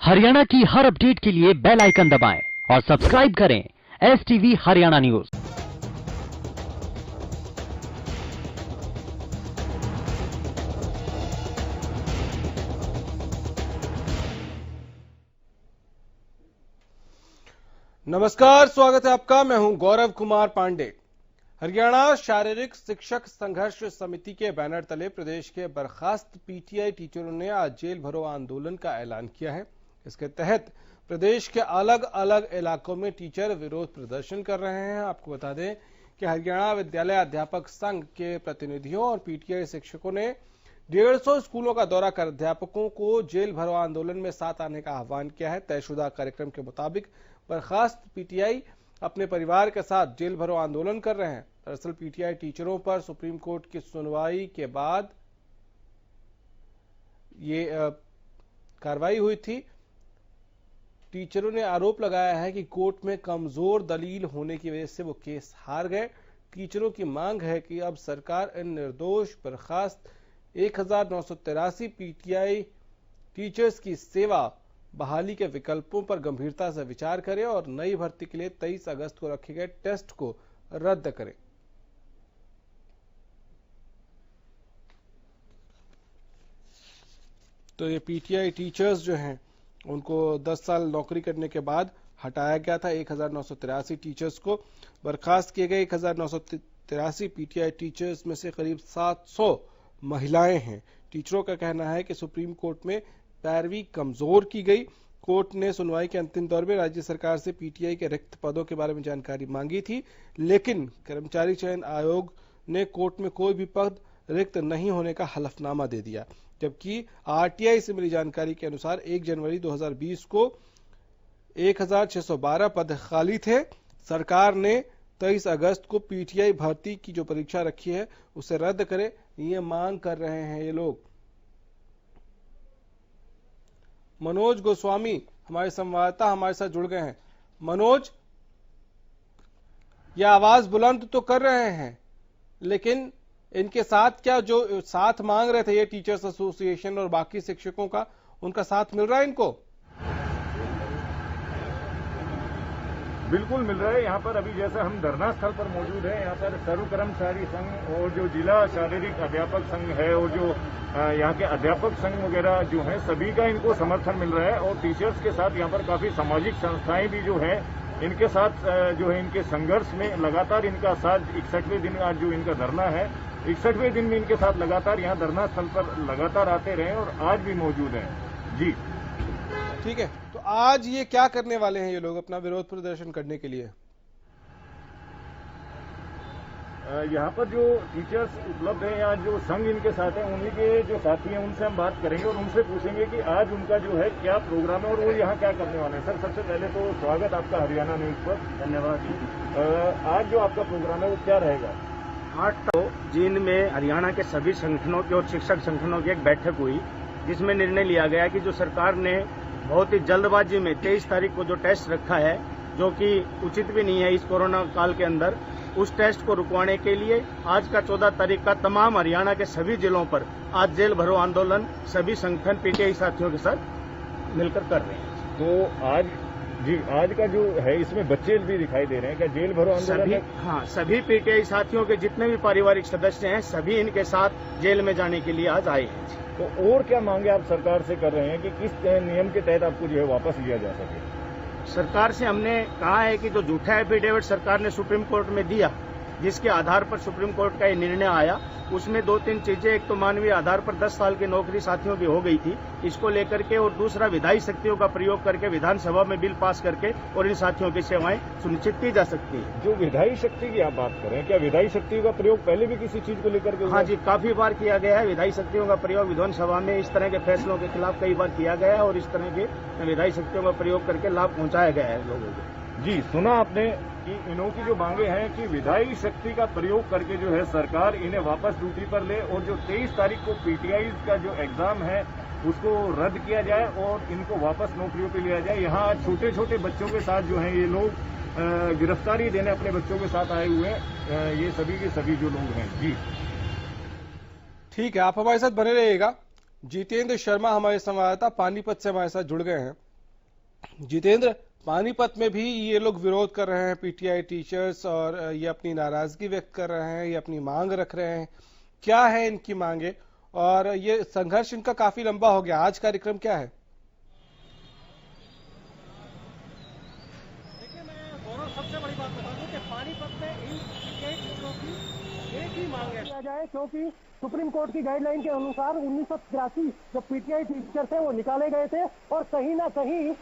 हरियाणा की हर अपडेट के लिए बेल आइकन दबाएं और सब्सक्राइब करें STV हरियाणा न्यूज। नमस्कार, स्वागत है आपका। मैं हूं गौरव कुमार पांडे। हरियाणा शारीरिक शिक्षक संघर्ष समिति के बैनर तले प्रदेश के बर्खास्त पीटीआई टीचरों ने आज जेल भरो आंदोलन का ऐलान किया है। इसके तहत प्रदेश के अलग अलग इलाकों में टीचर विरोध प्रदर्शन कर रहे हैं। आपको बता दें कि हरियाणा विद्यालय अध्यापक संघ के प्रतिनिधियों और पीटीआई शिक्षकों ने 150 स्कूलों का दौरा कर अध्यापकों को जेल भरो आंदोलन में साथ आने का आह्वान किया है। तयशुदा कार्यक्रम के मुताबिक बर्खास्त पीटीआई अपने परिवार के साथ जेल भरो आंदोलन कर रहे हैं। दरअसल पीटीआई टीचरों पर सुप्रीम कोर्ट की सुनवाई के बाद ये कार्रवाई हुई थी। टीचरों ने आरोप लगाया है कि कोर्ट में कमजोर दलील होने की वजह से वो केस हार गए। टीचरों की मांग है कि अब सरकार इन निर्दोष बर्खास्त 1983 पीटीआई टीचर्स की सेवा बहाली के विकल्पों पर गंभीरता से विचार करे और नई भर्ती के लिए 23 अगस्त को रखे गए टेस्ट को रद्द करे। तो ये पीटीआई टीचर्स जो हैं उनको 10 साल नौकरी करने के बाद हटाया गया था। 1983 टीचर्स को बर्खास्त किए गए। 1983 पीटीआई टीचर्स में से करीब 700 महिलाएं हैं। टीचरों का कहना है कि सुप्रीम कोर्ट में पैरवी कमजोर की गई। कोर्ट ने सुनवाई के अंतिम दौर में राज्य सरकार से पीटीआई के रिक्त पदों के बारे में जानकारी मांगी थी, लेकिन कर्मचारी चयन आयोग ने कोर्ट में कोई भी पद रिक्त नहीं होने का हलफनामा दे दिया। जबकि आरटीआई से मिली जानकारी के अनुसार 1 जनवरी 2020 को 1612 पद खाली थे। सरकार ने 23 अगस्त को पीटीआई भर्ती की जो परीक्षा रखी है उसे रद्द करे, ये मांग कर रहे हैं ये लोग। मनोज गोस्वामी हमारे संवाददाता हमारे साथ जुड़ गए हैं। मनोज, ये आवाज बुलंद तो कर रहे हैं, लेकिन इनके साथ क्या जो साथ मांग रहे थे ये टीचर्स एसोसिएशन और बाकी शिक्षकों का, उनका साथ मिल रहा है इनको? बिल्कुल मिल रहा है। यहाँ पर अभी जैसे हम धरना स्थल पर मौजूद हैं, यहाँ पर सर्व कर्मचारी संघ और जो जिला शारीरिक अध्यापक संघ है और जो यहाँ के अध्यापक संघ वगैरह जो है सभी का इनको समर्थन मिल रहा है। और टीचर्स के साथ यहाँ पर काफी सामाजिक संस्थाएं भी जो है इनके साथ जो है इनके संघर्ष में लगातार इनका साथ 61वें दिन आज जो इनका धरना है 61वें दिन में इनके साथ लगातार यहाँ धरना स्थल पर लगातार आते रहे और आज भी मौजूद हैं। जी ठीक है, तो आज ये क्या करने वाले हैं ये लोग अपना विरोध प्रदर्शन करने के लिए? यहाँ पर जो टीचर्स उपलब्ध हैं या जो संघ इनके साथ हैं उन्हीं के जो साथी हैं उनसे हम बात करेंगे और उनसे पूछेंगे कि आज उनका जो है क्या प्रोग्राम है और वो यहाँ क्या करने वाले हैं। सर, सबसे पहले तो स्वागत आपका हरियाणा न्यूज पर। धन्यवाद। आज जो आपका प्रोग्राम है वो क्या रहेगा? आज तो जींद में हरियाणा के सभी संगठनों की और शिक्षक संगठनों की एक बैठक हुई, जिसमें निर्णय लिया गया कि जो सरकार ने बहुत ही जल्दबाजी में 23 तारीख को जो टेस्ट रखा है, जो कि उचित भी नहीं है इस कोरोना काल के अंदर, उस टेस्ट को रुकवाने के लिए आज का 14 तारीख का तमाम हरियाणा के सभी जिलों पर आज जेल भरो आंदोलन सभी संगठन पीटीआई साथियों के साथ मिलकर कर रहे हैं। तो आज का जो है इसमें बच्चे भी दिखाई दे रहे हैं। क्या जेल भरो आंदोलन? हाँ, सभी पीटीआई साथियों के जितने भी पारिवारिक सदस्य हैं सभी इनके साथ जेल में जाने के लिए आज आए हैं। तो और क्या मांगे आप सरकार से कर रहे हैं कि किस नियम के तहत आपको जो है वापस लिया जा सके? सरकार से हमने कहा है कि जो झूठा एफिडेविट सरकार ने सुप्रीम कोर्ट में दिया, जिसके आधार पर सुप्रीम कोर्ट का ये निर्णय आया, उसमें 2-3 चीजें, एक तो मानवीय आधार पर 10 साल की नौकरी साथियों की हो गई थी, इसको लेकर के, और दूसरा विधायी शक्तियों का प्रयोग करके विधानसभा में बिल पास करके और इन साथियों की सेवाएं सुनिश्चित की जा सकती है। जो विधायी शक्ति की आप बात करें, क्या विधायी शक्ति का प्रयोग पहले भी किसी चीज को लेकर के? हाँ जी, काफी बार किया गया है। विधायी शक्तियों का प्रयोग विधानसभा में इस तरह के फैसलों के खिलाफ कई बार किया गया है और इस तरह के विधायी शक्तियों का प्रयोग करके लाभ पहुंचाया गया है लोगों को। जी, सुना आपने कि इन्हों की जो मांगे हैं कि विधायी शक्ति का प्रयोग करके जो है सरकार इन्हें वापस ड्यूटी पर ले और जो 23 तारीख को पीटीआई का जो एग्जाम है उसको रद्द किया जाए और इनको वापस नौकरियों पे लिया जाए। यहाँ छोटे छोटे बच्चों के साथ जो है ये लोग गिरफ्तारी देने अपने बच्चों के साथ आए हुए हैं, ये सभी के सभी जो लोग हैं। जी ठीक है, आप हमारे साथ बने रहिएगा। जितेंद्र शर्मा हमारे संवाददाता पानीपत से हमारे साथ जुड़ गए हैं। जितेंद्र, पानीपत में भी ये लोग विरोध कर रहे हैं, पीटीआई टीचर्स, और ये अपनी नाराजगी व्यक्त कर रहे हैं, ये अपनी मांग रख रहे हैं। क्या है इनकी मांगे, और ये संघर्ष इनका काफी लंबा हो गया। आज कार्यक्रम क्या है? देखिए, मैं गौरव सबसे बड़ी बात बता दूं कि पानीपत में इन पीटीआई टीचरों की एक ही मांग है किया जाए, क्योंकि सुप्रीम कोर्ट की गाइडलाइन के अनुसार 1983 जो पीटीआई टीचर थे वो निकाले गए थे, और कहीं ना कहीं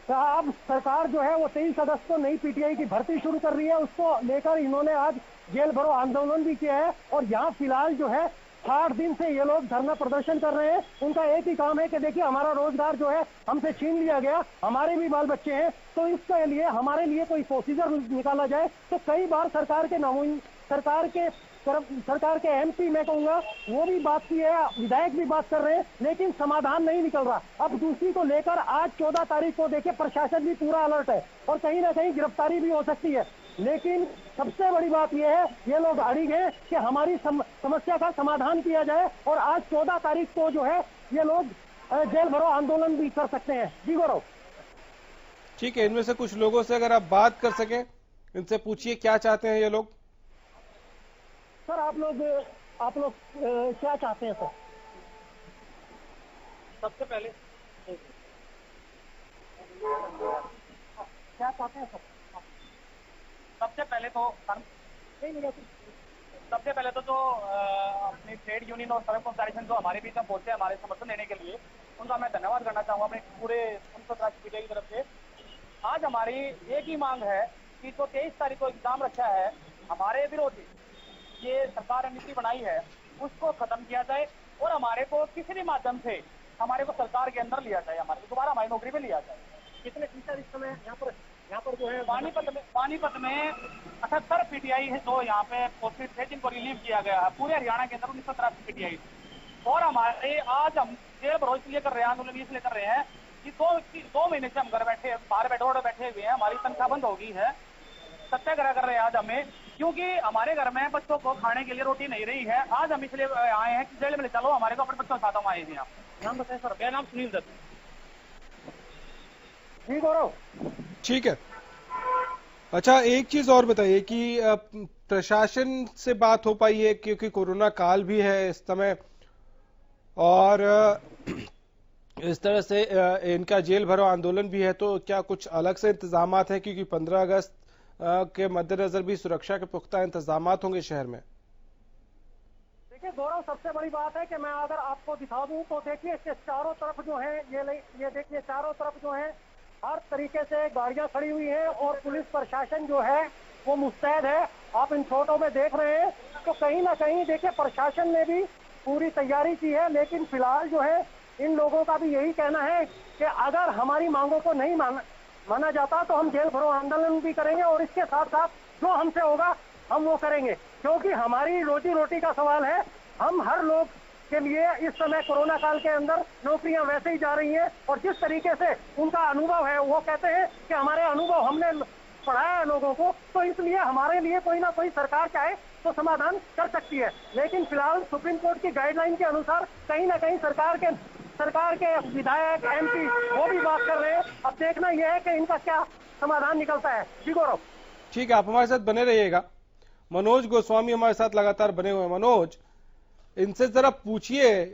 अब सरकार जो है वो 23 अगस्त को नई पीटीआई की भर्ती शुरू कर रही है। उसको लेकर इन्होंने आज जेल भरो आंदोलन भी किया है, और यहाँ फिलहाल जो है 60 दिन से ये लोग धरना प्रदर्शन कर रहे हैं। उनका एक ही काम है कि देखिए, हमारा रोजगार जो है हमसे छीन लिया गया, हमारे भी बाल बच्चे हैं, तो इसके लिए हमारे लिए कोई प्रोसीजर निकाला जाए। तो कई बार सरकार के एमपी मैं कहूंगा वो भी बात की है, विधायक भी बात कर रहे हैं, लेकिन समाधान नहीं निकल रहा। अब दूसरी को लेकर आज 14 तारीख को देखिए प्रशासन भी पूरा अलर्ट है, और कहीं ना कहीं गिरफ्तारी भी हो सकती है। लेकिन सबसे बड़ी बात यह है, ये लोग अड़िग हैं कि हमारी समस्या का समाधान किया जाए, और आज 14 तारीख को जो है ये लोग जेल भरो आंदोलन भी कर सकते हैं। जी गौरव। ठीक है, इनमें से कुछ लोगों से अगर आप बात कर सकें, इनसे पूछिए क्या चाहते हैं ये लोग। सर, आप लोग क्या चाहते हैं सर? सबसे पहले क्या चाहते हैं सर? सबसे पहले तो जो अपनी ट्रेड यूनियन और सर्व कॉन्फेडरेशन जो हमारे बीच में पहुंचे हमारे समर्थन देने के लिए, उनका मैं धन्यवाद करना चाहूंगा अपने पूरे पीटीआई की तरफ से। आज हमारी एक ही मांग है कि जो 23 तारीख को एग्जाम रखा है, हमारे विरोधी ये सरकार ने नीति बनाई है उसको खत्म किया जाए, और हमारे को किसी भी माध्यम से हमारे को सरकार के अंदर लिया जाए, हमारे को दोबारा हमारी नौकरी में लिया जाए। कितने टीचर इस समय यहाँ पर जो है पानीपत में 78 पीटीआई है जो यहाँ पे पोस्टेड थे, जिनको रिलीव किया गया है पूरे हरियाणा के अंदर 1983 पीटीआई। और हमारे आज हम जेल भरो इसलिए कर रहे हैं, आंदोलन इसलिए कर रहे हैं कि 2 महीने से हम घर बैठे बाहर बैठे हुए हैं, हमारी तनख्वाह बंद हो गई है। सत्याग्रह कर रहे हैं आज हमें, क्योंकि हमारे घर में बच्चों को खाने के लिए रोटी नहीं रही है। आज हम इसलिए आए हैं कि जेल में ले चलो हमारे को, अपने बच्चों के साथ हम आए हैं यहाँ। नाम बताएं सर। मेरा नाम सुनील दत्त। जी गौरव। ठीक है। अच्छा, एक चीज और बताइए कि प्रशासन से बात हो पाई है, क्योंकि कोरोना काल भी है इस समय, और इस तरह से इनका जेल भरो आंदोलन भी है, तो क्या कुछ अलग से इंतजाम हैं? क्योंकि 15 अगस्त के मद्देनजर भी सुरक्षा के पुख्ता इंतजाम होंगे शहर में। देखिए गौरव, सबसे बड़ी बात है कि मैं अगर आपको दिखा दूं तो देखिए इसके चारों तरफ जो है ये देखिए चारों तरफ जो है हर तरीके से गाड़ियां खड़ी हुई हैं, और पुलिस प्रशासन जो है वो मुस्तैद है। आप इन फोटो में देख रहे हैं, तो कहीं ना कहीं देखिए प्रशासन ने भी पूरी तैयारी की है। लेकिन फिलहाल जो है इन लोगों का भी यही कहना है कि अगर हमारी मांगों को नहीं माना जाता तो हम जेल भरो आंदोलन भी करेंगे, और इसके साथ साथ जो हमसे होगा हम वो करेंगे, क्योंकि हमारी रोजी रोटी का सवाल है। हम हर लोग के लिए इस समय कोरोना काल के अंदर नौकरियां वैसे ही जा रही हैं, और जिस तरीके से उनका अनुभव है वो कहते हैं कि हमारे अनुभव हमने पढ़ाया है लोगों को, तो इसलिए हमारे लिए कोई ना कोई सरकार चाहे तो समाधान कर सकती है। लेकिन फिलहाल सुप्रीम कोर्ट की गाइडलाइन के अनुसार कहीं ना कहीं सरकार के विधायक एमपी वो भी बात कर रहे हैं। अब देखना यह है कि इनका क्या समाधान निकलता है। जी गौरव। ठीक है, आप हमारे साथ बने रहिएगा। मनोज गोस्वामी हमारे साथ लगातार बने हुए हैं। मनोज, इनसे जरा पूछिए,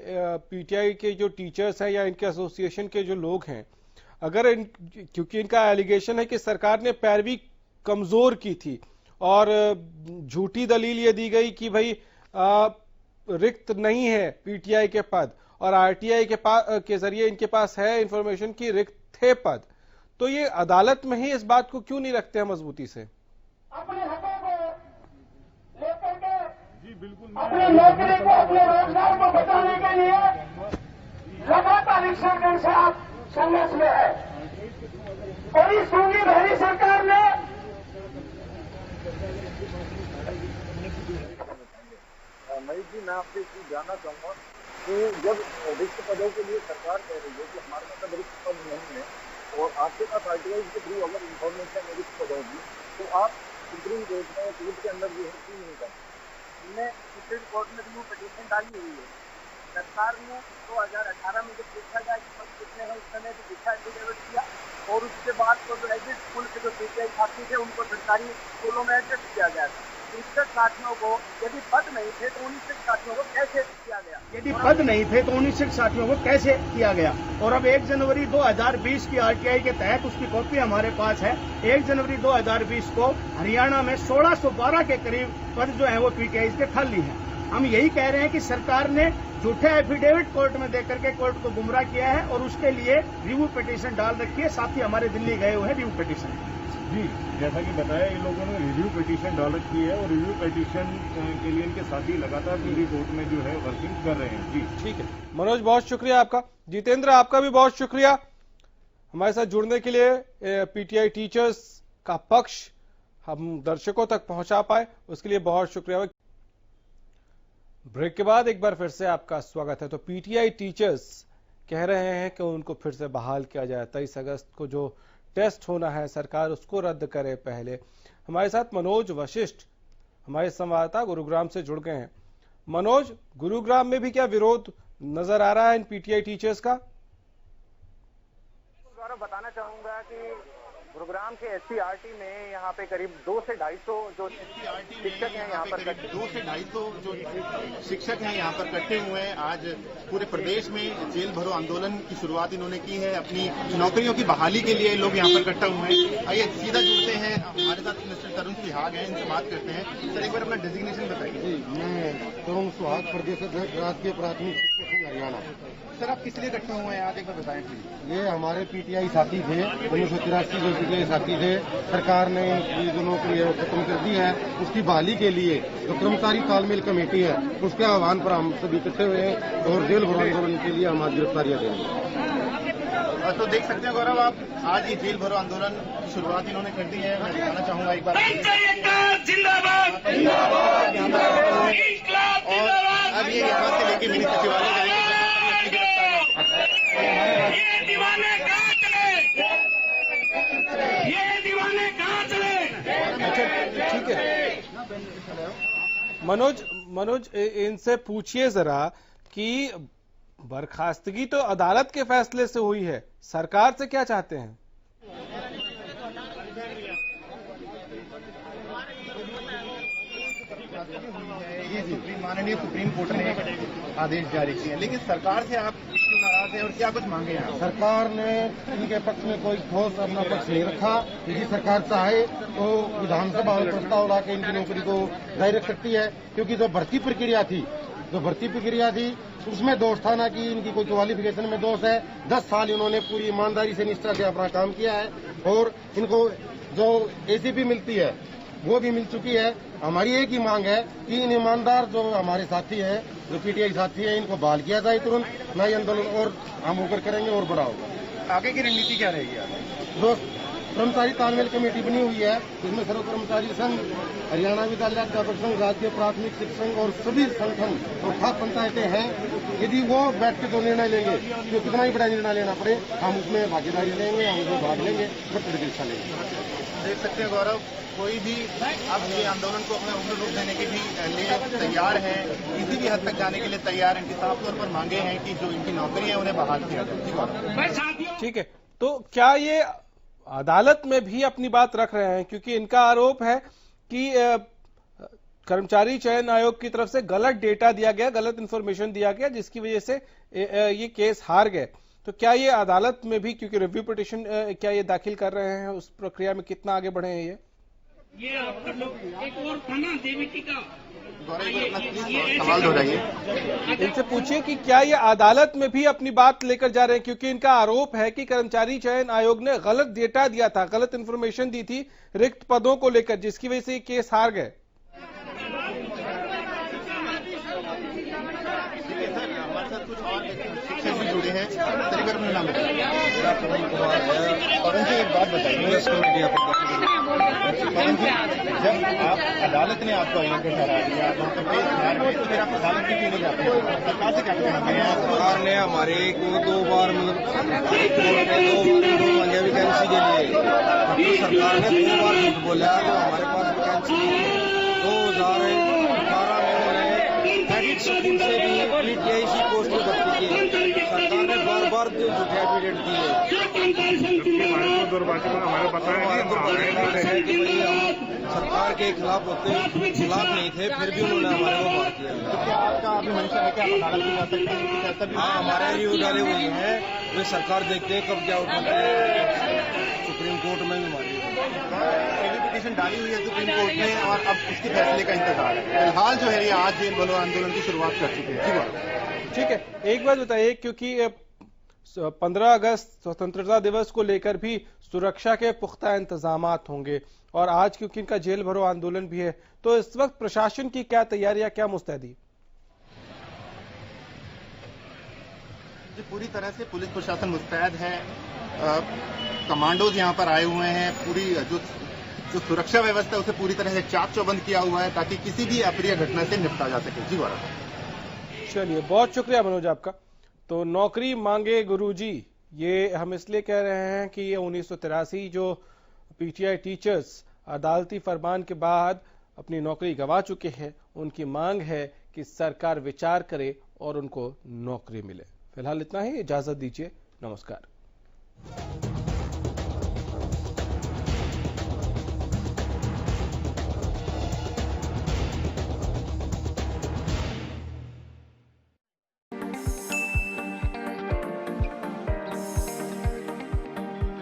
पीटीआई के जो टीचर्स हैं या इनके एसोसिएशन के जो लोग हैं, अगर क्योंकि इनका एलिगेशन है कि सरकार ने पैरवी कमजोर की थी, और झूठी दलील ये दी गई कि भाई रिक्त नहीं है पीटीआई के पद, और आरटीआई के जरिए इनके पास है इंफॉर्मेशन की रिक्त थे पद, तो ये अदालत में ही इस बात को क्यों नहीं रखते हैं मजबूती से? अपने हकों को लेकर के जी बिल्कुल, अपने नौकरी को अपने रोजगार को बचाने के लिए लगातार इस सरकार से आप संघर्ष में है, और इस सूंगी बहरी सरकार ने महेश जी, मैं आपसे एक चीज जानना चाहूंगा कि जब रिक्त पदों के लिए सरकार कह रही है कि हमारे पास रिक्त पद नहीं है, और आपके पास आरटीआई के थ्रू अगर इंफॉर्मेशन रिक्त पदों की, तो आप सुप्रीम कोर्ट में कोर्ट के अंदर जो है क्यों नहीं करते? हमने सुप्रीम कोर्ट में रिव्यू पिटीशन डाली हुई है। सरकार ने 2018 में जब पूछा गया कि पद कितने हैं, उस समय भी पूछा एफिडेविट किया, और उसके बाद तो जो है स्कूल के जो पीटीआई छात्री थे उनको सरकारी स्कूलों में एडजस्ट किया गया था। शिक्षक साथियों को यदि पद नहीं थे तो उन शिक्षक साथियों को कैसे किया गया? यदि पद नहीं थे तो उन शिक्षक साथियों को कैसे किया गया? और अब 1 जनवरी 2020 की आरटीआई के तहत उसकी कॉपी हमारे पास है। 1 जनवरी 2020 को हरियाणा में 1612 के करीब पद जो है वो पीटीआई के खाली हैं। हम यही कह रहे हैं कि सरकार ने झूठे एफिडेविट कोर्ट में देकर के कोर्ट को गुमराह किया है और उसके लिए रिव्यू पिटीशन डाल रखी है। साथ ही हमारे दिल्ली गए हुए हैं रिव्यू पिटीशन। जी, जैसा कि बताया, इन लोगों ने रिव्यू पिटीशन डाल रखी है और रिव्यू पिटीशन के लिए इनके साथी लगातार दिल्ली कोर्ट में जो है वर्किंग कर रहे हैं। जी ठीक है मनोज, बहुत शुक्रिया आपका। जितेंद्र, आपका भी बहुत शुक्रिया हमारे साथ जुड़ने के लिए। पीटीआई टीचर्स का पक्ष हम दर्शकों तक पहुंचा पाए, उसके लिए बहुत शुक्रिया। ब्रेक के बाद एक बार फिर से आपका स्वागत है। तो पीटीआई टीचर्स कह रहे हैं कि उनको फिर से बहाल किया जाए। 23 अगस्त को जो टेस्ट होना है सरकार उसको रद्द करे पहले। हमारे साथ मनोज वशिष्ठ हमारे संवाददाता गुरुग्राम से जुड़ गए हैं। मनोज, गुरुग्राम में भी क्या विरोध नजर आ रहा है इन पीटीआई टीचर्स का? बताना चाहूंगा कि गुरुग्राम के एससीईआरटी में यहाँ पे करीब 200 से 250 जो शिक्षक हैं यहाँ पर 200 से 250 जो शिक्षक हैं यहाँ पर इकट्ठे हुए हैं। आज पूरे प्रदेश में जेल भरो आंदोलन की शुरुआत इन्होंने की है। अपनी नौकरियों की बहाली के लिए लोग यहाँ पर इकट्ठा हुए हैं। आइए सीधा जुड़ते हैं, हमारे साथ मिस्टर तरुण सुहाग हैं, इनसे बात करते हैं। सर, एक बार अपना डेजिग्नेशन बताइए। मैं तरुण सुहाग, प्रदेश अध्यक्ष राजकीय प्राथमिक शिक्षक संघ हरियाणा। सर, आप किस लिए इकट्ठे हुए हैं आज, एक बार बताएं प्लीज। ये हमारे पीटीआई साथी थे, 1983 जो पीटीआई साथी थे। सरकार ने ये जो नौकरी है खत्म कर दी है, उसकी बहाली के लिए जो कर्मचारी तालमेल कमेटी है उसके आह्वान पर हम सभी इकट्ठे हुए हैं और जेल भरो आंदोलन के लिए हम आज गिरफ्तारियां देंगे। तो देख सकते हैं गौरव, आप आज ये जेल भरो आंदोलन की शुरुआत इन्होंने कर दी है। मैं दिखाना चाहूंगा एक बार। और अब ये यहाँ से लेके मिनी सचिवालय जाएंगे। ठीक है मनोज, इनसे पूछिए जरा कि बर्खास्तगी तो अदालत के फैसले से हुई है, सरकार से क्या चाहते हैं? माननीय सुप्रीम कोर्ट ने आदेश जारी किए हैं, लेकिन सरकार से आप क्यों नाराज हैं और क्या कुछ मांगे हैं? सरकार ने इनके पक्ष में कोई ठोस अपना पक्ष नहीं रखा। यदि सरकार चाहे तो विधानसभा में प्रस्ताव लाके इनकी नौकरी को जारी रख सकती है, क्योंकि जो भर्ती प्रक्रिया थी उसमें दोष था ना कि इनकी कोई क्वालिफिकेशन में दोष है। 10 साल इन्होंने पूरी ईमानदारी से निष्ठा से अपना काम किया है और इनको जो एसीपी मिलती है वो भी मिल चुकी है। हमारी एक ही मांग है कि इन ईमानदार जो हमारे साथी हैं, जो पीटीआई साथी हैं, इनको बहाल किया जाए तुरंत। नए आंदोलन और हम होकर करेंगे और बड़ा होगा। आगे की रणनीति क्या रहेगी? जो कर्मचारी तालमेल कमेटी बनी हुई है उसमें सर्व कर्मचारी संघ, हरियाणा विद्यालय अध्यापक संघ, राज्य प्राथमिक शिक्षक संघ और सभी संगठन और खास पंचायतें हैं। यदि वो बैठ के जो निर्णय लेंगे, जो कितना ही बड़ा निर्णय लेना पड़े, हम उसमें भागीदारी लेंगे, हम उसमें भाग लेंगे, बढ़ हिस्सा लेंगे। देख सकते हैं गौरव, कोई भी अब ये आंदोलन को अपना उग्र रूप देने के लिए तैयार है, किसी भी हद तक जाने के लिए तैयार है। इनकी साफ तौर पर मांगे हैं कि जो इनकी नौकरी है उन्हें बहाल किया जाए। ठीक है, तो क्या ये अदालत में भी अपनी बात रख रहे हैं? क्योंकि इनका आरोप है कि कर्मचारी चयन आयोग की तरफ से गलत डेटा दिया गया, गलत इंफॉर्मेशन दिया गया, जिसकी वजह से ये केस हार गए। तो क्या ये अदालत में भी, क्योंकि रिव्यू पिटीशन क्या ये दाखिल कर रहे हैं, उस प्रक्रिया में कितना आगे बढ़े हैं ये एक और था ना देवकी का सवाल दोहराइए। इनसे पूछिए कि क्या ये अदालत में भी अपनी बात लेकर जा रहे हैं, क्योंकि इनका आरोप है कि कर्मचारी चयन आयोग ने गलत डेटा दिया था, गलत इंफॉर्मेशन दी थी रिक्त पदों को लेकर, जिसकी वजह से ये केस हार गए। जुड़े हैं, सर अपना नाम पवन जी, एक बात बताइए। पवन जी, जब आप अदालत ने आपको आईना पे ठहरा दिया, वहाँ पर केस हार गए, तो फिर आप अदालत में क्यों नहीं जाते? सरकार से क्या कहना है? सरकार ने हमारे को 2 बार मांगे वैकेंसी के लिए, तो सरकार ने 2 बार झूठ बोला तो हमारे पास वैकेंसी 2018 में क्रेडिट स्कीम से भी पीटीआई पोस्ट में भर्ती की। सरकार ने बार-बार झूठे एफिडेविट दिए। जानकारी संघ जिंदाबाद। हमारे पता है कि भाई हम सरकार के खिलाफ नहीं थे, फिर भी उन्होंने हमारे को मार किया। तो क्या आपका अभी मंशा है कि आप अदालत में जा सकते हैं कुछ ऐसा भी? हमारे लिए डाले हुए हैं, वे सरकार देखते हैं कब क्या उठाते हैं। सुप्रीम कोर्ट में भी मारी पिटीशन डाली हुई है सुप्रीम कोर्ट में और अब उसके फैसले का इंतजार है। फिलहाल जो है ये आज जेल भरो आंदोलन की शुरुआत कर चुके हैं। ठीक है, एक बात बताइए, क्योंकि 15 अगस्त स्वतंत्रता दिवस को लेकर भी सुरक्षा के पुख्ता इंतजामात होंगे और आज क्योंकि इनका जेल भरो आंदोलन भी है, तो इस वक्त प्रशासन की क्या तैयारियां, क्या मुस्तैदी? पूरी तरह से पुलिस प्रशासन मुस्तैद है। कमांडोज यहाँ पर आए हुए हैं। पूरी जो सुरक्षा व्यवस्था है उसे पूरी तरह से चाक चौबंद किया हुआ है ताकि किसी भी अप्रिय घटना से निपटा जा सके। जी गौरव। चलिए, बहुत शुक्रिया मनोज आपका। तो नौकरी मांगे गुरुजी, ये हम इसलिए कह रहे हैं कि ये 1983 जो पीटीआई टीचर्स अदालती फरमान के बाद अपनी नौकरी गंवा चुके हैं, उनकी मांग है कि सरकार विचार करे और उनको नौकरी मिले। फिलहाल इतना ही, इजाजत दीजिए, नमस्कार।